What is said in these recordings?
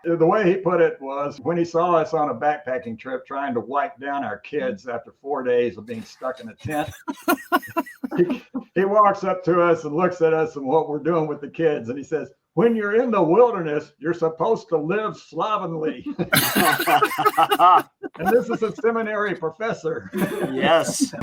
The way he put it was when he saw us on a backpacking trip trying to wipe down our kids after 4 days of being stuck in a tent, he walks up to us and looks at us and what we're doing with the kids. And he says, when you're in the wilderness, you're supposed to live slovenly. And this is a seminary professor. Yes.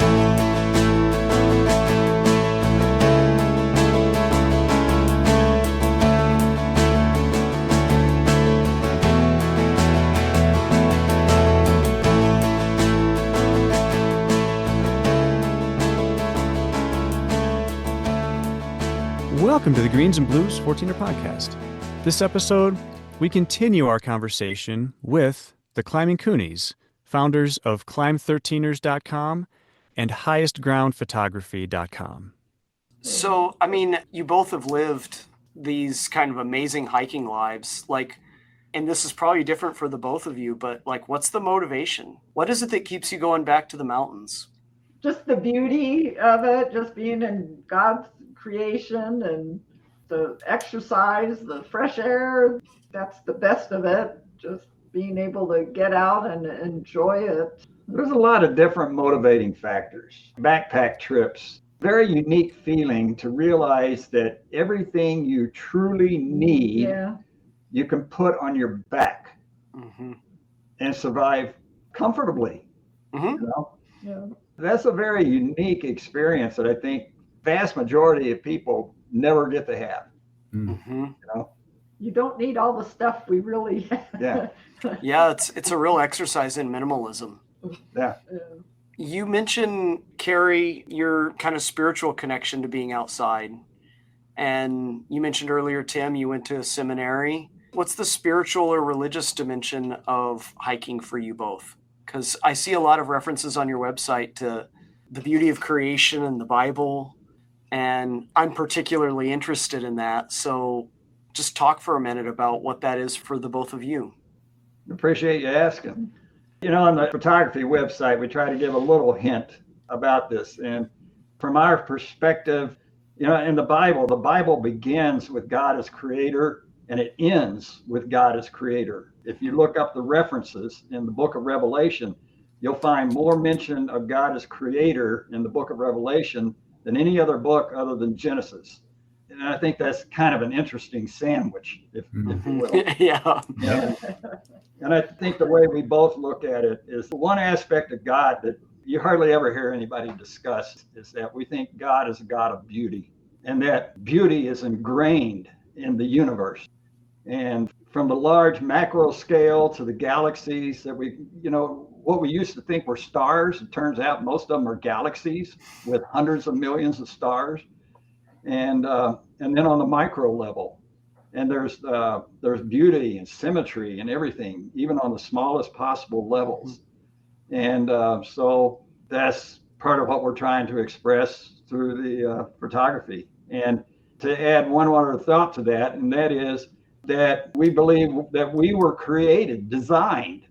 Welcome to the Greens and Blues 14er podcast. This episode, we continue our conversation with the Climbing Cooneys, founders of Climb13ers.com and HighestGroundPhotography.com. So, I mean, you both have lived these kind of amazing hiking lives, and this is probably different for the both of you, but what's the motivation? What is it that keeps you going back to the mountains? Just the beauty of it, just being in God's creation and the exercise, the fresh air. That's the best of it. Just being able to get out and enjoy it. There's a lot of different motivating factors. Backpack trips, very unique feeling to realize that everything you truly need, you can put on your back and survive comfortably. You know? Yeah. That's a very unique experience that I think vast majority of people never get to have. You know? You don't need all the stuff we really have. Yeah, it's a real exercise in minimalism. Yeah. You mentioned, Carrie, your kind of spiritual connection to being outside. And you mentioned earlier, Tim, you went to a seminary. What's the spiritual or religious dimension of hiking for you both? Because I see a lot of references on your website to the beauty of creation and the Bible. And I'm particularly interested in that. So just talk for a minute about what that is for the both of you. Appreciate you asking. You know, on the photography website, we try to give a little hint about this. And from our perspective, you know, in the Bible begins with God as creator and it ends with God as creator. If you look up the references in the book of Revelation, you'll find more mention of God as creator in the book of Revelation than any other book other than Genesis. And I think that's kind of an interesting sandwich, if you will. Yeah. And I think the way we both look at it is one aspect of God that you hardly ever hear anybody discuss is that we think God is a God of beauty, and that beauty is ingrained in the universe. And from the large macro scale to the galaxies that what we used to think were stars, it turns out most of them are galaxies with hundreds of millions of stars. And then on the micro level, and there's beauty and symmetry and everything, even on the smallest possible levels. And so that's part of what we're trying to express through the photography. And to add one other thought to that, and that is that we believe that we were designed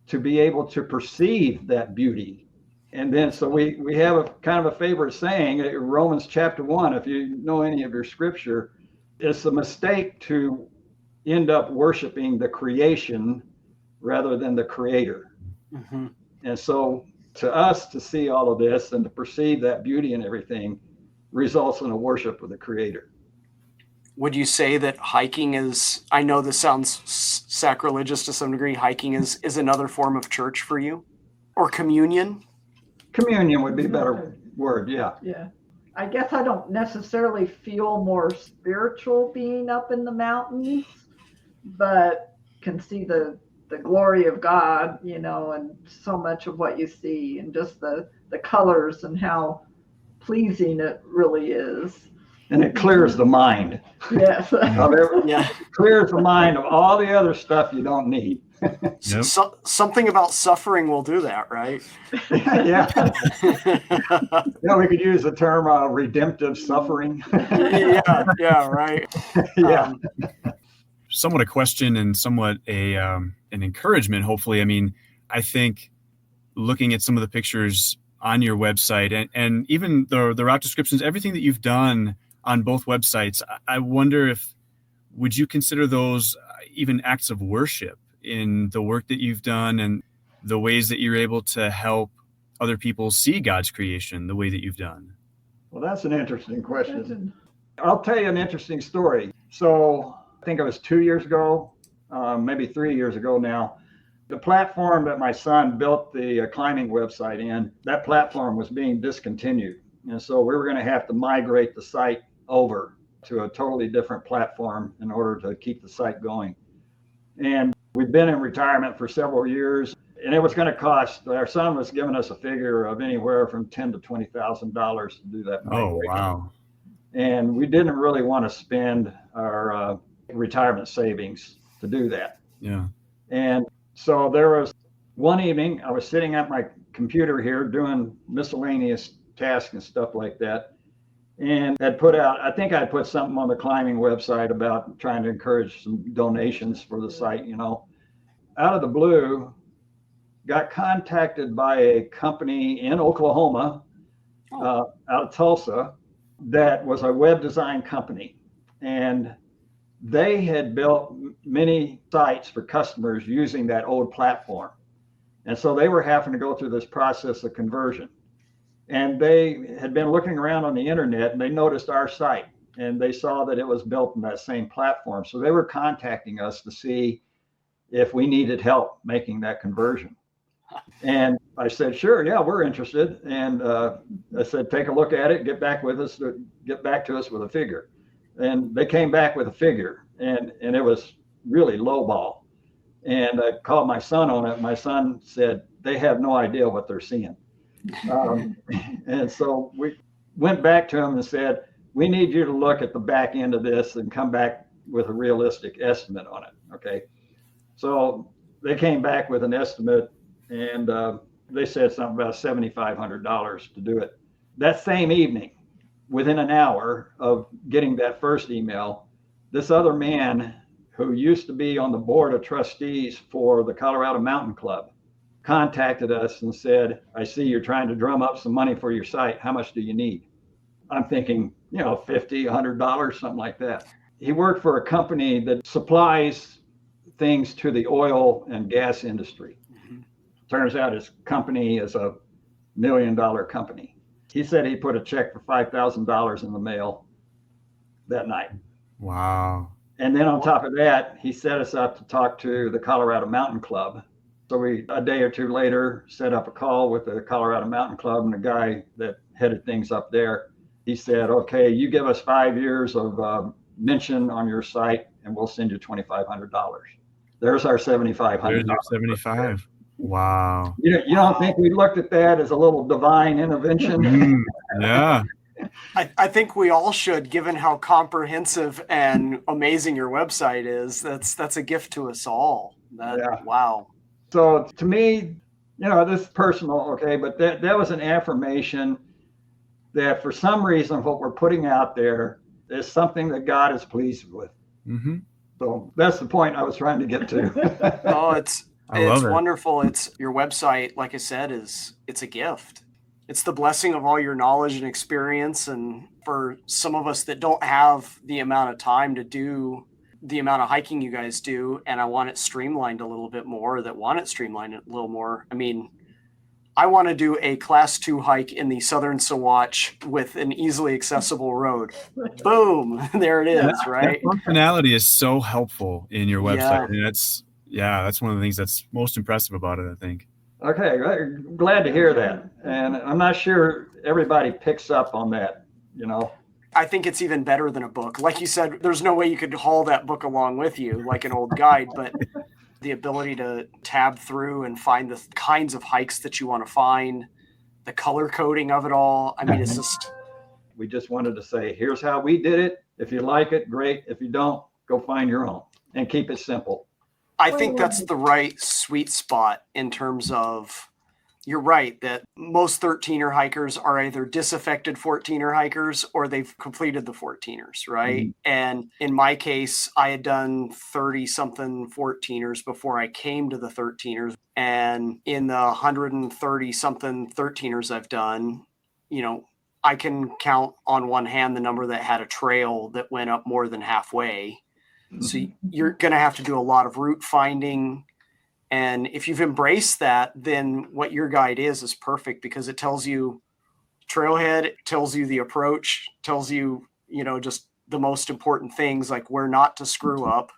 to be able to perceive that beauty. And then so we have a kind of a favorite saying, Romans chapter 1, if you know any of your scripture, it's a mistake to end up worshiping the creation rather than the creator. And so to us to see all of this and to perceive that beauty and everything results in a worship of the creator. Would you say that hiking is, I know this sounds sacrilegious to some degree, hiking is another form of church for you? Or communion? Communion would be a better word, yeah. Yeah. I guess I don't necessarily feel more spiritual being up in the mountains, but can see the glory of God, you know, and so much of what you see and just the colors and how pleasing it really is. And it clears the mind. Yes. It clears the mind of all the other stuff you don't need. Yep. Something about suffering will do that, right? Yeah. We could use the term redemptive suffering. Yeah, right. Yeah. Somewhat a question and somewhat an encouragement, hopefully. I mean, I think looking at some of the pictures on your website and even the route descriptions, everything that you've done on both websites, I wonder would you consider those even acts of worship in the work that you've done and the ways that you're able to help other people see God's creation the way that you've done? Well, that's an interesting question. I'll tell you an interesting story. So I think it was 2 years ago, maybe 3 years ago now. The platform that my son built the climbing website in, that platform was being discontinued. And so we were going to have to migrate the site over to a totally different platform in order to keep the site going. And we've been in retirement for several years, and it was going to cost, our son was giving us a figure of anywhere from $10,000 to $20,000 to do that migration. Oh, wow. And we didn't really want to spend our retirement savings to do that. Yeah. And so there was one evening, I was sitting at my computer here doing miscellaneous tasks and stuff like that. And had put out, I think I put something on the climbing website about trying to encourage some donations for the site, you know. Out of the blue, got contacted by a company in Oklahoma, out of Tulsa, that was a web design company. And they had built many sites for customers using that old platform. And so they were having to go through this process of conversion. And they had been looking around on the internet and they noticed our site and they saw that it was built on that same platform. So they were contacting us to see if we needed help making that conversion. And I said, sure, yeah, we're interested. And I said, take a look at it, get back to us with a figure. And they came back with a figure, and it was really lowball. And I called my son on it. My son said, they have no idea what they're seeing. And so we went back to him and said, we need you to look at the back end of this and come back with a realistic estimate on it. Okay. So they came back with an estimate, and they said something about $7,500 to do it. That same evening, within an hour of getting that first email, this other man who used to be on the board of trustees for the Colorado Mountain Club contacted us and said, I see you're trying to drum up some money for your site. How much do you need? I'm thinking, $50, $100, something like that. He worked for a company that supplies things to the oil and gas industry. Mm-hmm. Turns out his company is a $1 million company. He said he put a check for $5,000 in the mail that night. Wow. And then on top of that, he set us up to talk to the Colorado Mountain Club. So we, a day or two later, set up a call with the Colorado Mountain Club, and the guy that headed things up there, he said, okay, you give us 5 years of mention on your site and we'll send you $2,500. There's our $7,500. There's our 75. Wow. You don't think we looked at that as a little divine intervention? Yeah. I think we all should, given how comprehensive and amazing your website is. That's a gift to us all. Wow. So to me, this is personal, okay, but that was an affirmation that for some reason what we're putting out there is something that God is pleased with. Mm-hmm. So that's the point I was trying to get to. Oh, it's wonderful. It's your website, like I said, it's a gift. It's the blessing of all your knowledge and experience. And for some of us that don't have the amount of time to do the amount of hiking you guys do, and I want it streamlined a little bit more, I mean, I want to do a class 2 hike in the Southern Saguache with an easily accessible road. Boom. There it is, right? That functionality is so helpful in your website. And that's one of the things that's most impressive about it, I think. Okay. Glad to hear that. And I'm not sure everybody picks up on that, I think it's even better than a book. Like you said, there's no way you could haul that book along with you like an old guide, but the ability to tab through and find the kinds of hikes that you want to find, the color coding of it all. I mean, it's just... We just wanted to say, here's how we did it. If you like it, great. If you don't, go find your own and keep it simple. I think that's the right sweet spot in terms of, you're right, that most 13er hikers are either disaffected 14er hikers or they've completed the 14ers, right? Mm-hmm. And in my case, I had done 30-something 14ers before I came to the 13ers. And in the 130-something 13ers I've done, I can count on one hand the number that had a trail that went up more than halfway. So you're going to have to do a lot of route finding. And if you've embraced that, then what your guide is perfect, because it tells you trailhead, it tells you the approach, tells you, just the most important things, like where not to screw up.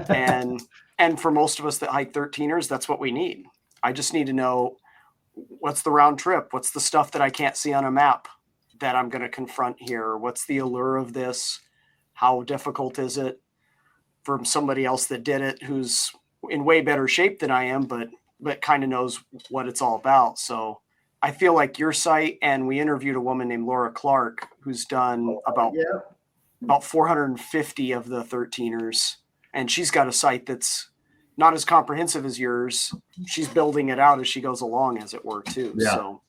And for most of us that hike 13ers, that's what we need. I just need to know, what's the round trip? What's the stuff that I can't see on a map that I'm going to confront here? What's the allure of this? How difficult is it? From somebody else that did it, who's in way better shape than I am, but kind of knows what it's all about. So I feel like your site, and we interviewed a woman named Laura Clark, who's done about 450 of the 13ers. And she's got a site that's not as comprehensive as yours. She's building it out as she goes along, as it were, too. Yeah. So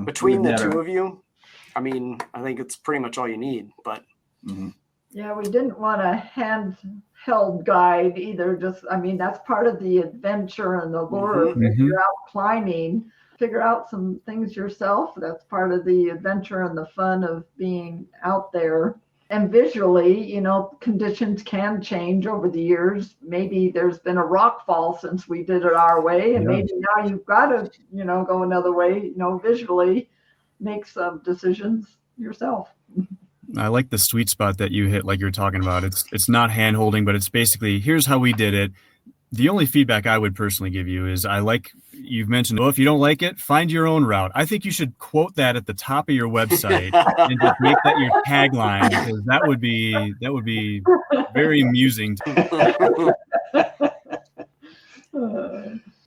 between the two of you, I mean, I think it's pretty much all you need. But yeah, we didn't want a handheld guide either. That's part of the adventure and the lure. If you're out climbing, figure out some things yourself. That's part of the adventure and the fun of being out there. And visually, conditions can change over the years. Maybe there's been a rock fall since we did it our way, and maybe now you've got to, go another way. Visually, make some decisions yourself. I like the sweet spot that you hit, like you're talking about. It's not hand holding, but it's basically, here's how we did it. The only feedback I would personally give you is, you've mentioned, well, if you don't like it, find your own route. I think you should quote that at the top of your website and just make that your tagline, because that would be very amusing.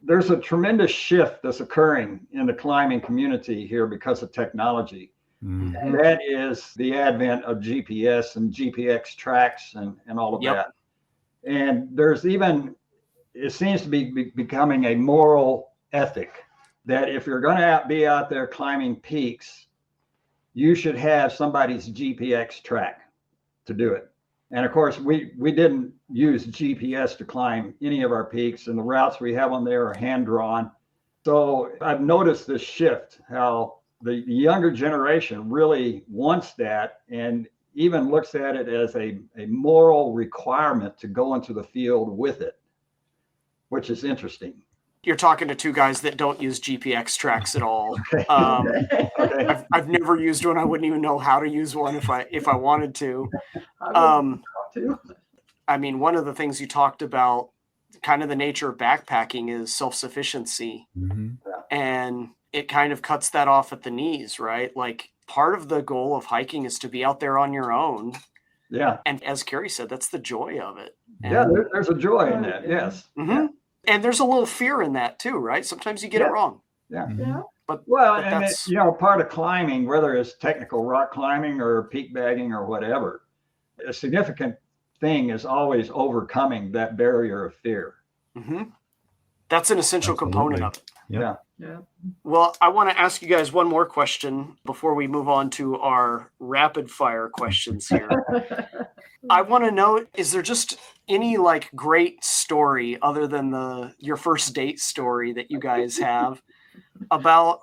There's a tremendous shift that's occurring in the climbing community here because of technology. And that is the advent of GPS and GPX tracks and all of that. And there's even, it seems to be becoming a moral ethic that if you're going to be out there climbing peaks, you should have somebody's GPX track to do it. And of course, we didn't use GPS to climb any of our peaks, and the routes we have on there are hand drawn. So I've noticed this shift, how the younger generation really wants that, and even looks at it as a moral requirement to go into the field with it, which is interesting. You're talking to two guys that don't use GPX tracks at all. Okay. Okay. I've never used one. I wouldn't even know how to use one if I wanted to. I mean, one of the things you talked about, kind of the nature of backpacking, is self-sufficiency. And it kind of cuts that off at the knees, right? Like, part of the goal of hiking is to be out there on your own. Yeah. And as Carrie said, that's the joy of it. And there's a joy in that. Yes. Yeah. And there's a little fear in that too, right? Sometimes you get it wrong. Yeah. But that's part of climbing, whether it's technical rock climbing or peak bagging or whatever, a significant thing is always overcoming that barrier of fear. That's an essential component of it. Yeah. Well, I want to ask you guys one more question before we move on to our rapid fire questions here. I want to know, is there just any great story other than your first date story that you guys have about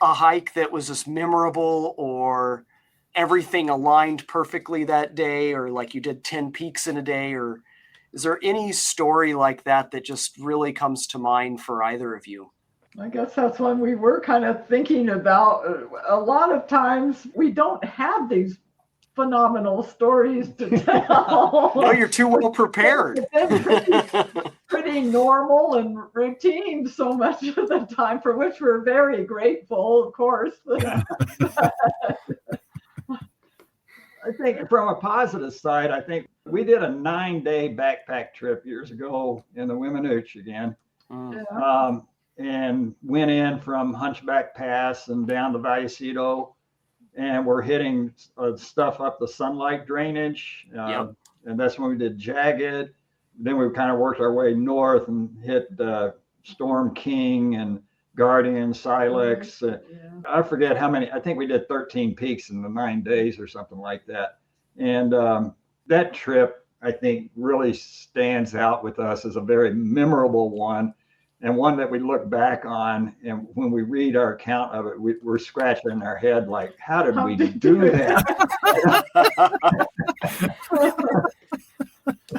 a hike that was just memorable, or everything aligned perfectly that day, or you did 10 peaks in a day, or is there any story like that just really comes to mind for either of you? I guess that's one we were kind of thinking about. A lot of times we don't have these phenomenal stories to tell. No, you're too well prepared. Pretty normal and routine so much of the time, for which we're very grateful, of course. I think from a positive side, I think we did a 9-day backpack trip years ago in the Weminuche again. And went in from Hunchback Pass and down to Vallecito, and we're hitting stuff up the Sunlight drainage. And that's when we did Jagged. Then we kind of worked our way north and hit Storm King and Guardian, Silex. I forget how many. I think we did 13 peaks in the 9 days or something like that. And that trip, I think, really stands out with us as a very memorable one. And one that we look back on, and when we read our account of it, we're scratching our head like, how did we do that?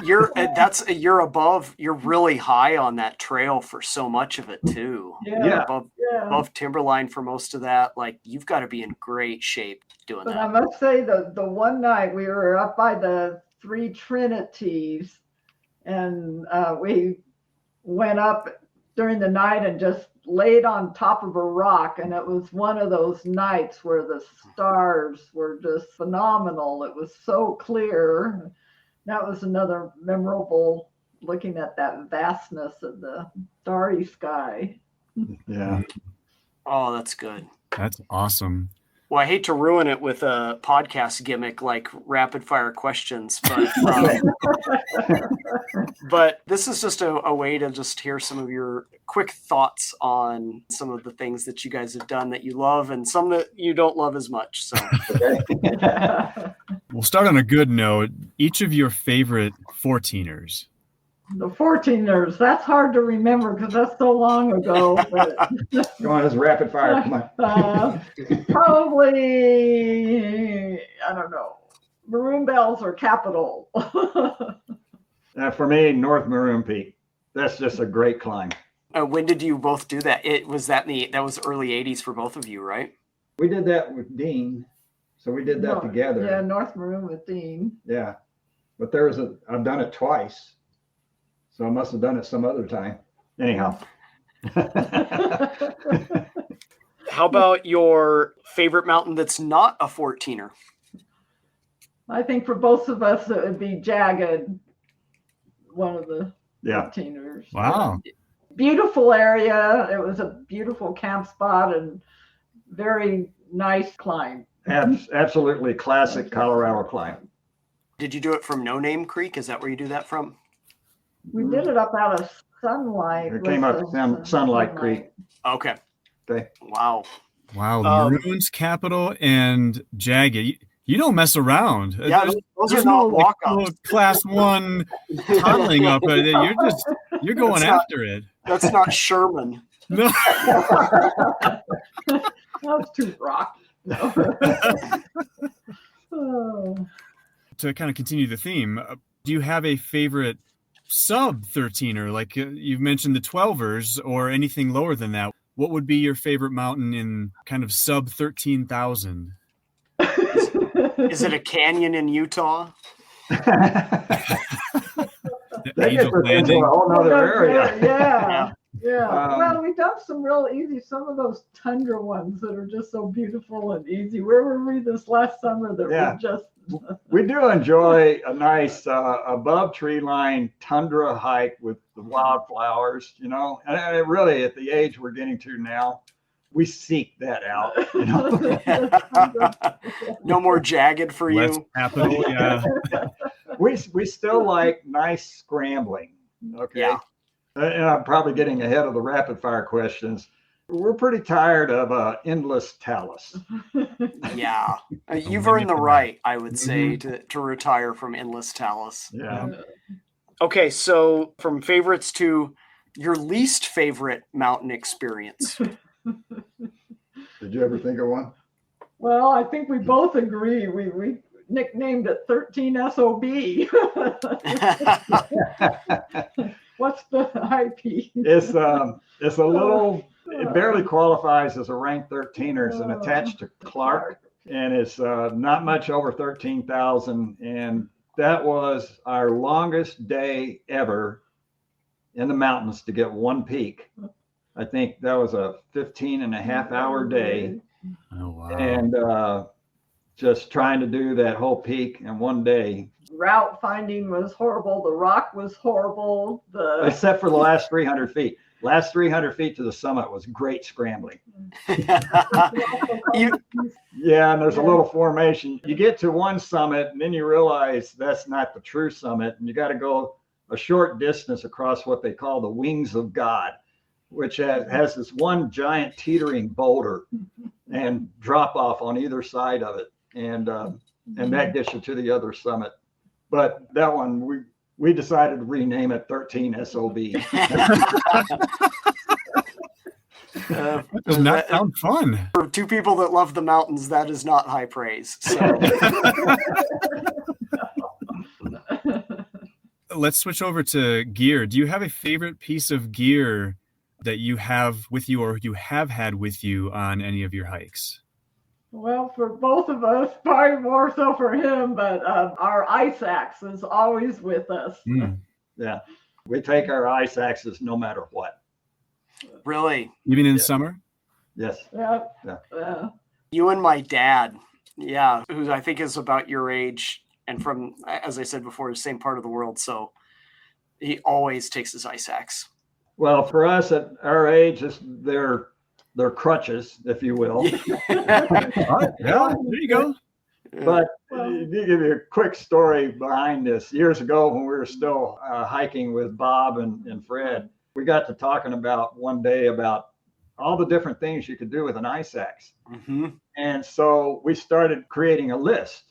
you're really high on that trail for so much of it too. Yeah. Above timberline for most of that. Like, you've got to be in great shape doing But that. I must say the one night we were up by the Three Trinities, and we went up during the night and just laid on top of a rock, and it was one of those nights where the stars were just phenomenal. It was so clear. That was another memorable, looking at that vastness of the starry sky. Yeah. Oh, that's good. That's awesome. Well, I hate to ruin it with a podcast gimmick like rapid fire questions, but but this is just a way to just hear some of your quick thoughts on some of the things that you guys have done that you love and some that you don't love as much. So We'll start on a good note. Each of your favorite 14ers. The 14ers, that's hard to remember because that's so long ago. But Go on, it's rapid fire. Come on. Probably, I don't know, Maroon Bells or Capitol. For me, North Maroon Peak. That's just a great climb. when did you both do that? That was early 80s for both of you, right? We did that with Dean. So we did that together. Yeah, North Maroon with Dean. Yeah. But I've done it twice. So I must have done it some other time. Anyhow. How about your favorite mountain that's not a 14er? I think for both of us, it would be Jagged, one of the 14ers. Wow. Beautiful area. It was a beautiful camp spot and very nice climb. Absolutely classic Colorado climb. Did you do it from No Name Creek? Is that where you do that from? We did it up out of Sunlight. It came up Sunlight Creek. Okay. Wow. Maroons, Capitol, and Jagged. You don't mess around. Yeah, those are not walk-ups. Class 1 tunneling up. You're going after it. That's not Sherman. No. That's too rocky. No. To kind of continue the theme, do you have a favorite sub 13er? Like you've mentioned the 12ers or anything lower than that. What would be your favorite mountain in kind of sub 13,000? Is it a canyon in Utah? That gets us into a whole nother area. Yeah. Well, we've done some real easy, some of those tundra ones that are just so beautiful and easy. Where were we this last summer that we just... We do enjoy a nice above tree line tundra hike with the wildflowers, and really at the age we're getting to now, we seek that out. No more Jagged for you. Capitol, yeah. We still like nice scrambling. Okay. Yeah. And I'm probably getting ahead of the rapid fire questions. We're pretty tired of endless talus. Yeah. You've earned the right, I would say, to retire from endless talus. Yeah. Okay, so from favorites to your least favorite mountain experience. Did you ever think of one? Well, I think we both agree. We nicknamed it 13 SOB. What's the IP? It's a little... It barely qualifies as a rank 13er. It's attached to Clark, and it's not much over 13,000. And that was our longest day ever in the mountains to get one peak. I think that was a 15-and-a-half-hour day. Oh, wow. And just trying to do that whole peak in one day. Route finding was horrible. The rock was horrible. Except for the last 300 feet. Last 300 feet to the summit was great scrambling. Yeah, and there's a little formation. You get to one summit, and then you realize that's not the true summit, and you got to go a short distance across what they call the Wings of God, which has this one giant teetering boulder and drop off on either side of it, and that gets you to the other summit. But that one, we decided to rename it 13 SOB. Does not sound fun. For two people that love the mountains, that is not high praise. So. let's switch over to gear. Do you have a favorite piece of gear that you have with you or you have had with you on any of your hikes? Well, for both of us, probably more so for him, but our ice axe is always with us. Yeah. We take our ice axes no matter what. Really? Even in summer? Yes. Yeah. You and my dad, who I think is about your age and from, as I said before, the same part of the world. So he always takes his ice axe. Well, for us at our age, they're crutches, if you will. Yeah, there you go. But to give you a quick story behind this, years ago when we were still hiking with Bob and Fred, we got to talking about one day about all the different things you could do with an ice axe. Mm-hmm. And so we started creating a list.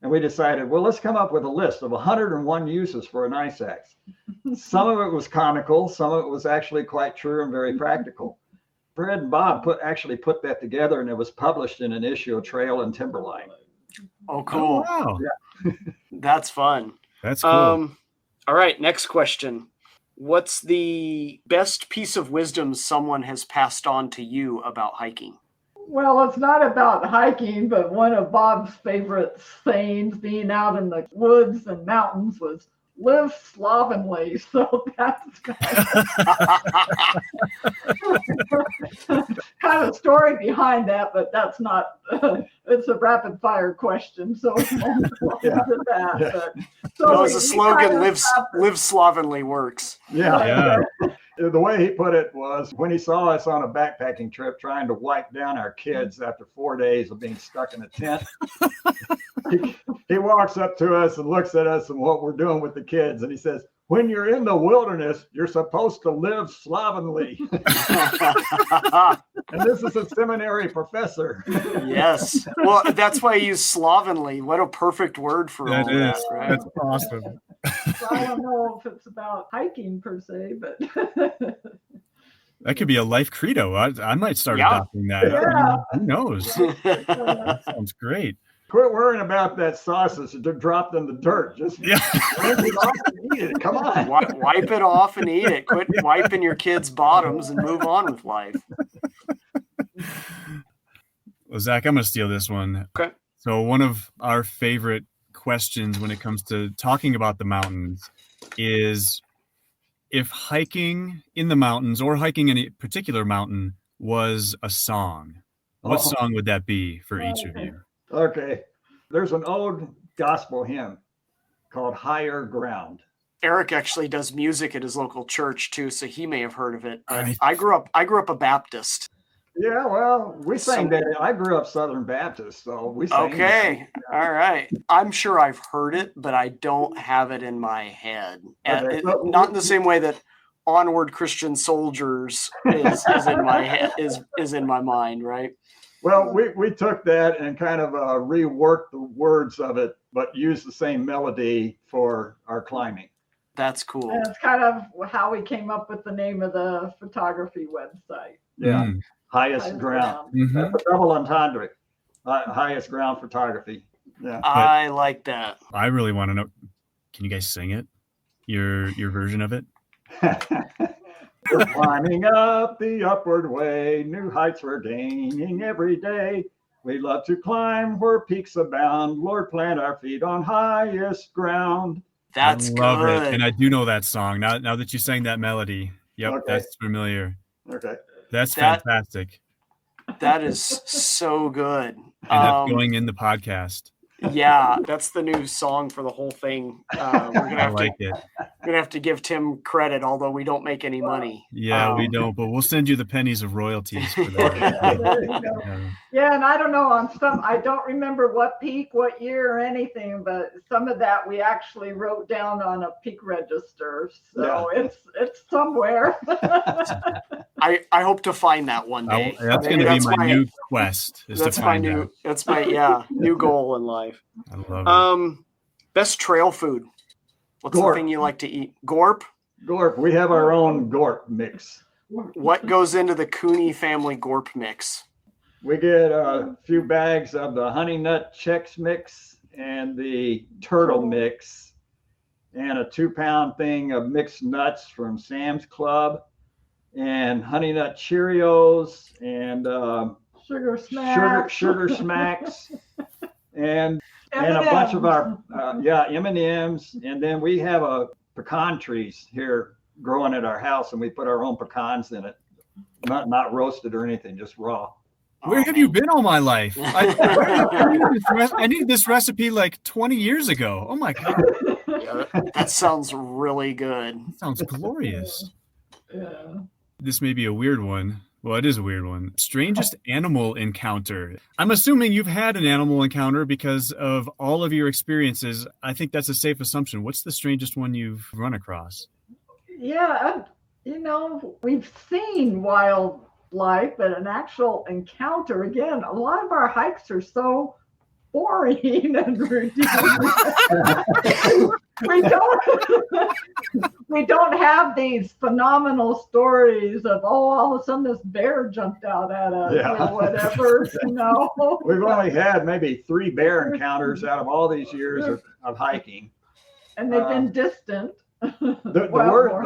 And we decided, well, let's come up with a list of 101 uses for an ice axe. Some of it was comical. Some of it was actually quite true and very practical. Fred and Bob actually put that together, and it was published in an issue of Trail and Timberline. Oh, cool. Oh, wow. Yeah. That's fun. That's cool. All right, next question. What's the best piece of wisdom someone has passed on to you about hiking? Well, it's not about hiking, but one of Bob's favorite sayings being out in the woods and mountains was live slovenly. So that's kind of story behind that, but that's not, it's a rapid fire question. So it's that. Yeah. But, so the slogan live slovenly works. Yeah. The way he put it was when he saw us on a backpacking trip trying to wipe down our kids after 4 days of being stuck in a tent, he walks up to us and looks at us and what we're doing with the kids. And he says, when you're in the wilderness, you're supposed to live slovenly. And this is a seminary professor. Yes. Well, that's why I use slovenly. What a perfect word for all that, right? That's awesome. So I don't know if it's about hiking per se, but that could be a life credo. I might start adopting that. Yeah. Who knows? That sounds great. Quit worrying about that sausage that dropped in the dirt. Just rinse it off and eat it. Come on. Wipe it off and eat it. Quit wiping your kids' bottoms and move on with life. Well, Zach, I'm going to steal this one. Okay. So one of our favorite questions when it comes to talking about the mountains is if hiking in the mountains or hiking in a particular mountain was a song, what song would that be for each of you? Okay. There's an old gospel hymn called Higher Ground. Eric actually does music at his local church too, so he may have heard of it. But I grew up a Baptist. Yeah, well, we sang that. I grew up Southern Baptist, so we sang Okay. All right. I'm sure I've heard it, but I don't have it in my head. Okay. Not in the same way that Onward Christian Soldiers is in my head, is in my mind, right? Well, we took that and kind of reworked the words of it, but used the same melody for our climbing. That's cool. And it's kind of how we came up with the name of the photography website. Yeah. Highest ground. Mm-hmm. That's a double entendre. Highest ground photography. Yeah. I like that. I really want to know. Can you guys sing it? Your version of it? We're climbing up the upward way. New heights we're gaining every day. We love to climb where peaks abound. Lord, plant our feet on highest ground. That's I love good. it. And I do know that song. Now that you sang that melody. Yep, Okay. That's familiar. Okay. That's fantastic. That is so good. And that's going in the podcast. Yeah, that's the new song for the whole thing. We're gonna have to give Tim credit, although we don't make any money. Yeah, we don't, but we'll send you the pennies of royalties for that. Yeah, and I don't know on some. I don't remember what peak, what year, or anything, but some of that we actually wrote down on a peak register, so it's somewhere. I hope to find that one day. That's going to be my new quest. That's my new goal in life. I love it. Best trail food. What's Gorp. the thing you like to eat? Gorp? Gorp. We have our own Gorp mix. What goes into the Cooney family Gorp mix? We get a few bags of the honey nut Chex mix and the turtle mix. and a 2-pound thing of mixed nuts from Sam's Club, and Honey Nut Cheerios, and Sugar Smacks. sugar smacks, and a bunch of our M&Ms, and then we have a pecan trees here growing at our house, and we put our own pecans in it, not roasted or anything, just raw. Where have you been all my life? I needed this recipe like 20 years ago. Oh my God. That sounds really good. That sounds glorious. Yeah. This may be a weird one. Well, it is a weird one. Strangest animal encounter. I'm assuming you've had an animal encounter because of all of your experiences. I think that's a safe assumption. What's the strangest one you've run across? Yeah, we've seen wildlife, but an actual encounter, again, a lot of our hikes are so boring and routine. we don't have these phenomenal stories of, all of a sudden this bear jumped out at us or whatever. We've only had maybe 3 bear encounters out of all these years of hiking, and they've been distant. The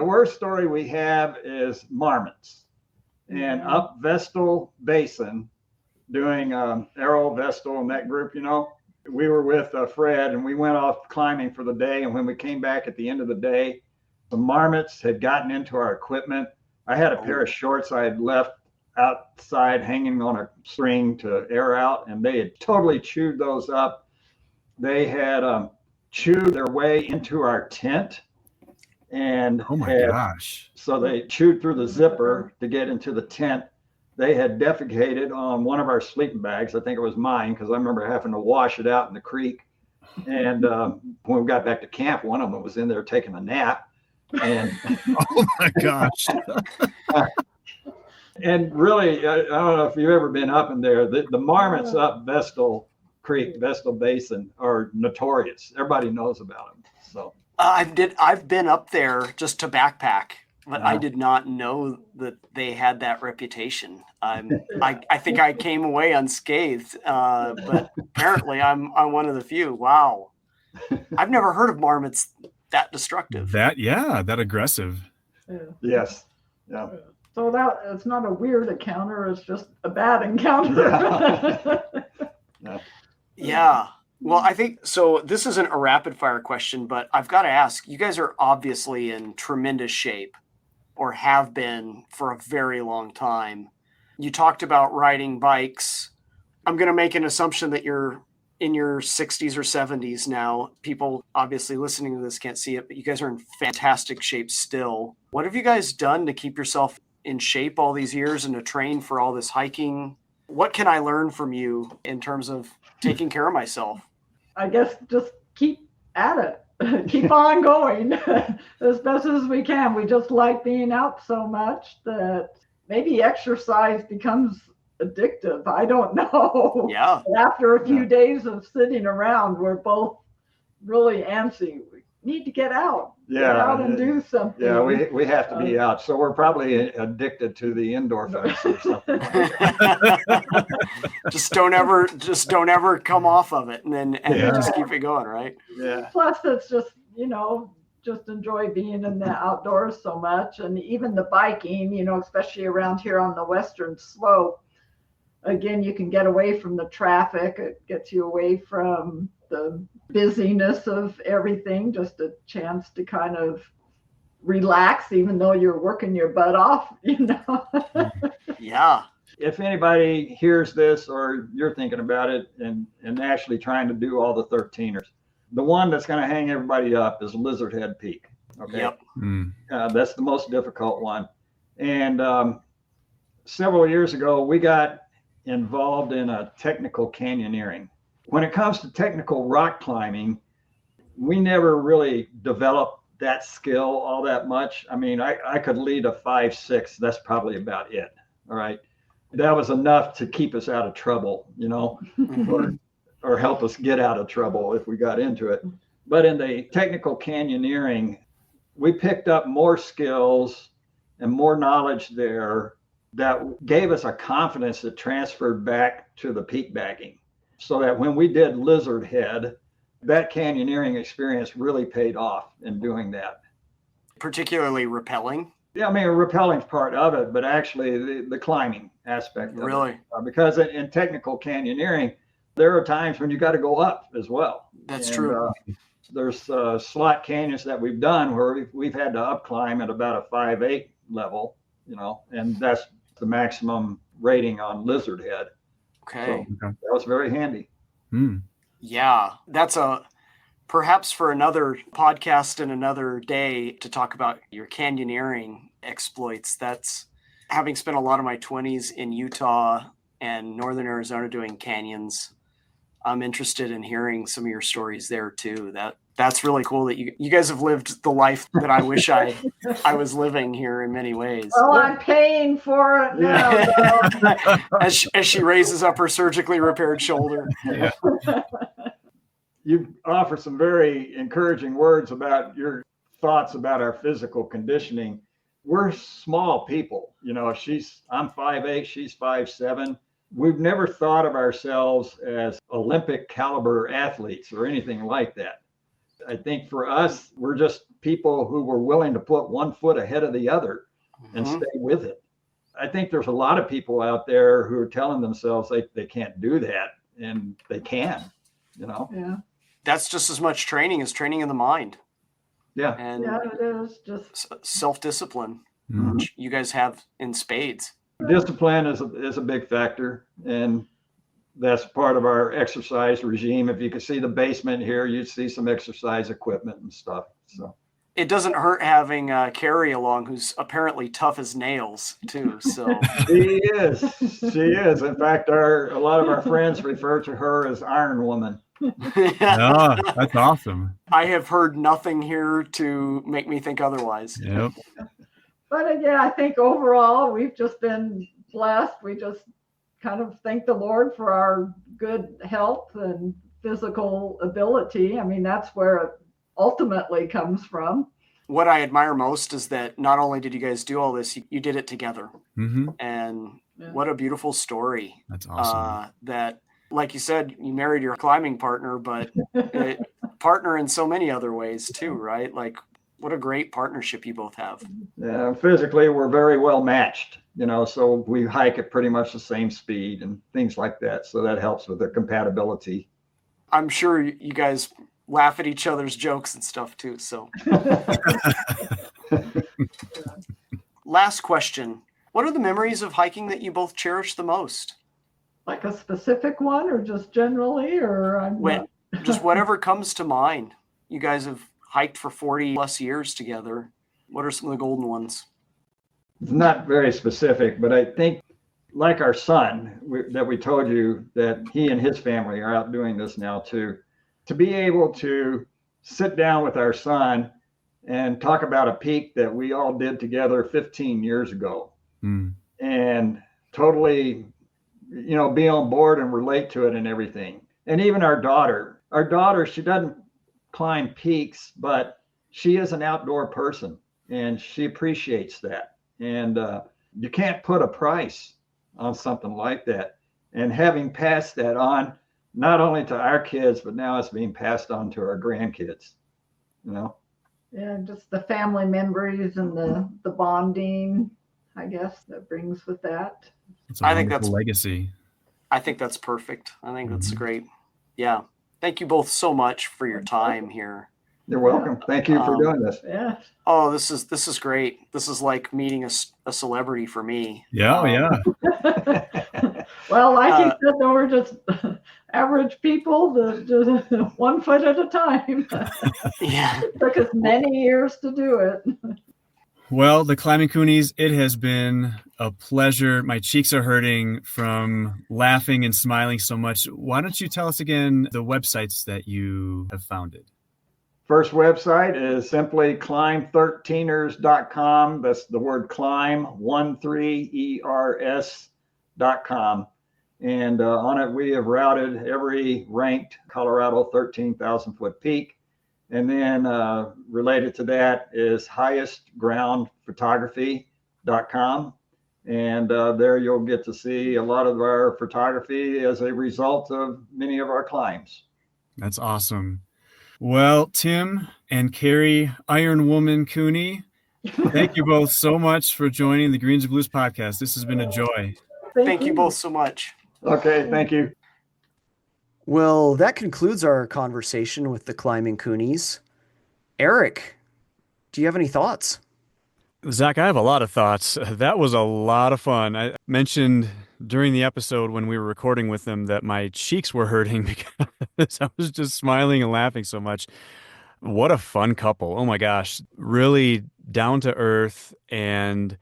worst story we have is marmots, and up Vestal Basin, doing Arrow, Vestal, and that group, we were with Fred, and we went off climbing for the day. And when we came back at the end of the day, the marmots had gotten into our equipment. I had a pair of shorts I had left outside hanging on a string to air out, and they had totally chewed those up. They had chewed their way into our tent. And oh my gosh. So they chewed through the zipper to get into the tent. They had defecated on one of our sleeping bags. I think it was mine, because I remember having to wash it out in the creek. And when we got back to camp, one of them was in there taking a nap. And oh my gosh. And really, I don't know if you've ever been up in there. The marmots up Vestal Creek, Vestal Basin, are notorious. Everybody knows about them. So I've been up there just to backpack, but I did not know that they had that reputation. I think I came away unscathed, but apparently I'm one of the few. Wow, I've never heard of marmots that destructive. That aggressive. Yeah. Yes. Yeah. So that it's not a weird encounter; it's just a bad encounter. Yeah. Well, I think so. This isn't a rapid fire question, but I've got to ask, you guys are obviously in tremendous shape, or have been for a very long time. You talked about riding bikes. I'm going to make an assumption that you're in your 60s or 70s now. People obviously listening to this can't see it, but you guys are in fantastic shape still. What have you guys done to keep yourself in shape all these years and to train for all this hiking? What can I learn from you in terms of taking care of myself? I guess just keep at it. Keep on going as best as we can. We just like being out so much that maybe exercise becomes addictive. I don't know. Yeah. But after a few days of sitting around, we're both really antsy. We need to get out. Yeah. Get out and do something. Yeah, we have to be out. So we're probably addicted to the endorphins or something. Just don't ever come off of it, and just keep it going, right? Yeah. Plus, it's just, just enjoy being in the outdoors so much. And even the biking, especially around here on the western slope, again, you can get away from the traffic. It gets you away from the busyness of everything, just a chance to kind of relax, even though you're working your butt off, Yeah. If anybody hears this, or you're thinking about it and actually trying to do all the 13ers, the one that's going to hang everybody up is Lizard Head Peak. Okay. Yep. That's the most difficult one. And several years ago, we got involved in a technical canyoneering. When it comes to technical rock climbing, we never really developed that skill all that much. I mean, I could lead a 5-6. That's probably about it. All right. That was enough to keep us out of trouble, or help us get out of trouble if we got into it. But in the technical canyoneering, we picked up more skills and more knowledge there that gave us a confidence that transferred back to the peak bagging. So that when we did Lizard Head, that canyoneering experience really paid off in doing that. Particularly rappelling. Yeah, I mean, rappelling's part of it, but actually the climbing aspect of Really? it. Because in technical canyoneering, there are times when you got to go up as well. That's And, true. there's slot canyons that we've done where we've had to up climb at about a 5.8 level, and that's the maximum rating on Lizard Head. Okay. So that was very handy. Yeah, that's perhaps for another podcast and another day to talk about your canyoneering exploits. That's having spent a lot of my 20s in Utah and northern Arizona doing canyons. I'm interested in hearing some of your stories there too. That's really cool that you guys have lived the life that I wish I was living here in many ways. Well, I'm paying for it now. as she raises up her surgically repaired shoulder. Yeah. You offer some very encouraging words about your thoughts about our physical conditioning. We're small people. I'm 5'8", she's 5'7". We've never thought of ourselves as Olympic caliber athletes or anything like that. I think for us, we're just people who were willing to put one foot ahead of the other and stay with it. I think there's a lot of people out there who are telling themselves they can't do that, and they can, Yeah. That's just as much training as training in the mind. Yeah. And Yeah, it is just self-discipline, which you guys have in spades. Discipline is a big factor, and that's part of our exercise regime. If you could see the basement here, you'd see some exercise equipment and stuff. So it doesn't hurt having Carrie along, who's apparently tough as nails too. So she is. In fact, a lot of our friends refer to her as Iron Woman. Oh, that's awesome. I have heard nothing here to make me think otherwise. Yep. But again, I think overall we've just been blessed. We just kind of thank the Lord for our good health and physical ability. I mean, that's where it ultimately comes from. What I admire most is that not only did you guys do all this, you did it together. And what a beautiful story. That's awesome. That, like you said, you married your climbing partner, but partner in so many other ways too, right? Like, what a great partnership you both have. Yeah, physically, we're very well matched, so we hike at pretty much the same speed and things like that. So that helps with the compatibility. I'm sure you guys laugh at each other's jokes and stuff too. So last question. What are the memories of hiking that you both cherish the most? Like a specific one or just generally, or just whatever comes to mind. You guys have hiked for 40 plus years together. What are some of the golden ones? It's not very specific, but I think like our son that we told you that he and his family are out doing this now too, to be able to sit down with our son and talk about a peak that we all did together 15 years ago and totally, be on board and relate to it and everything. And even our daughter, she doesn't climb peaks, but she is an outdoor person and she appreciates that. And you can't put a price on something like that. And having passed that on, not only to our kids, but now it's being passed on to our grandkids, Yeah, just the family memories and the bonding, I guess, that brings with that. I think that's a legacy. I think that's perfect. I think that's great. Yeah. Thank you both so much for your time here. You're welcome. Thank you for doing this. Yeah. Oh, this is great. This is like meeting a celebrity for me. Yeah, yeah. Well, like you said, though, we're just average people, just 1 foot at a time. Yeah. It took us many years to do it. Well, the Climbing Cooneys, it has been a pleasure. My cheeks are hurting from laughing and smiling so much. Why don't you tell us again the websites that you have founded? First website is simply climb13ers.com. That's the word climb, 13ers.com. And on it, we have routed every ranked Colorado 13,000 foot peak. And then related to that is highestgroundphotography.com. And there you'll get to see a lot of our photography as a result of many of our climbs. That's awesome. Well, Tim and Carrie Iron Woman Cooney, thank you both so much for joining the Greens and Blues podcast. This has been a joy. Thank you both so much. Okay, thank you. Well, that concludes our conversation with the Climbing Cooneys. Eric, do you have any thoughts? Zach, I have a lot of thoughts. That was a lot of fun. I mentioned during the episode when we were recording with them that my cheeks were hurting because I was just smiling and laughing so much. What a fun couple. Oh my gosh. Really down to earth and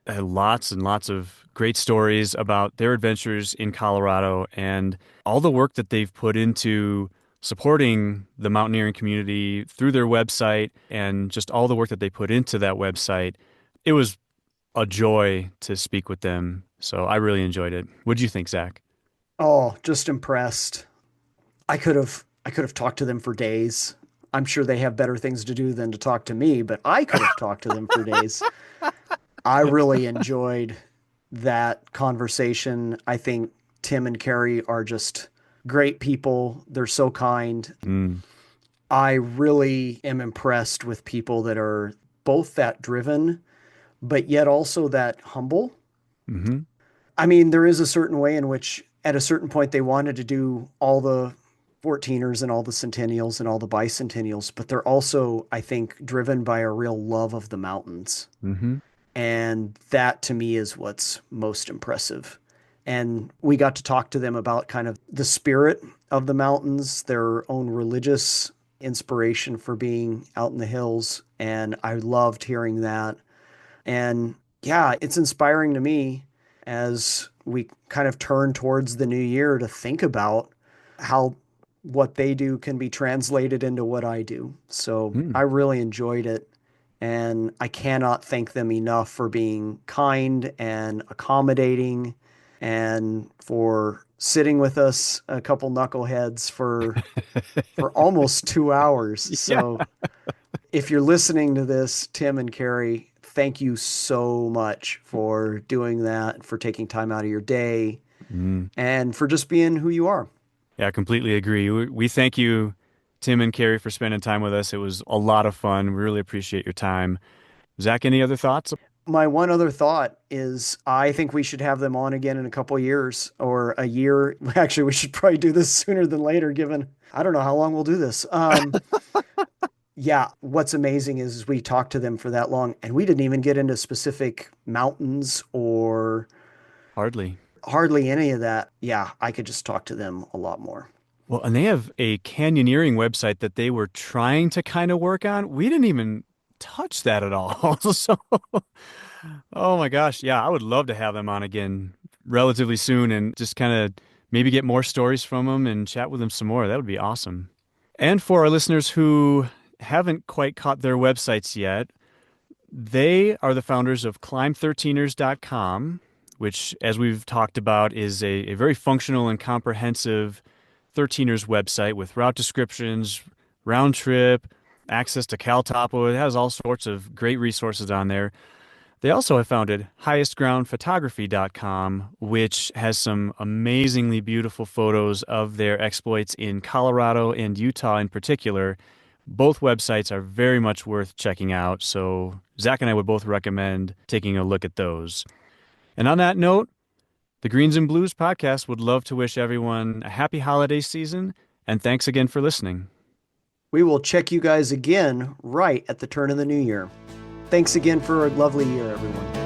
lots and lots of great stories about their adventures in Colorado and all the work that they've put into supporting the mountaineering community through their website and just all the work that they put into that website. It was a joy to speak with them. So I really enjoyed it. What did you think, Zach? Oh, just impressed. I could have talked to them for days. I'm sure they have better things to do than to talk to me, but I could have talked to them for days. I really enjoyed that conversation. I think Tim and Carrie are just great people. They're so kind. I really am impressed with people that are both that driven, but yet also that humble. Mm-hmm. I mean, there is a certain way in which at a certain point they wanted to do all the 14ers and all the centennials and all the bicentennials, but they're also, I think, driven by a real love of the mountains. Mm-hmm. And that to me is what's most impressive. And we got to talk to them about kind of the spirit of the mountains, their own religious inspiration for being out in the hills. And I loved hearing that. And yeah, it's inspiring to me as we kind of turn towards the new year to think about how what they do can be translated into what I do. So I really enjoyed it. And I cannot thank them enough for being kind and accommodating and for sitting with us, a couple knuckleheads, for almost 2 hours. So if you're listening to this, Tim and Carrie, thank you so much for doing that, for taking time out of your day, and for just being who you are. Yeah, I completely agree. We thank you, Tim and Carrie, for spending time with us. It was a lot of fun. We really appreciate your time. Zach, any other thoughts? My one other thought is I think we should have them on again in a couple of years or a year. Actually, we should probably do this sooner than later, given I don't know how long we'll do this. Yeah, what's amazing is we talked to them for that long and we didn't even get into specific mountains or Hardly any of that. Yeah, I could just talk to them a lot more. Well, and they have a canyoneering website that they were trying to kind of work on. We didn't even touch that at all. So, oh my gosh. Yeah, I would love to have them on again relatively soon and just kind of maybe get more stories from them and chat with them some more. That would be awesome. And for our listeners who haven't quite caught their websites yet, they are the founders of Climb13ers.com, which, as we've talked about, is a very functional and comprehensive 13ers website with route descriptions, round trip, access to Cal Topo. It has all sorts of great resources on there. They also have founded highestgroundphotography.com, which has some amazingly beautiful photos of their exploits in Colorado and Utah in particular. Both websites are very much worth checking out, so Zach and I would both recommend taking a look at those. And on that note, the Greens and Blues podcast would love to wish everyone a happy holiday season, and thanks again for listening. We will check you guys again right at the turn of the new year. Thanks again for a lovely year, everyone.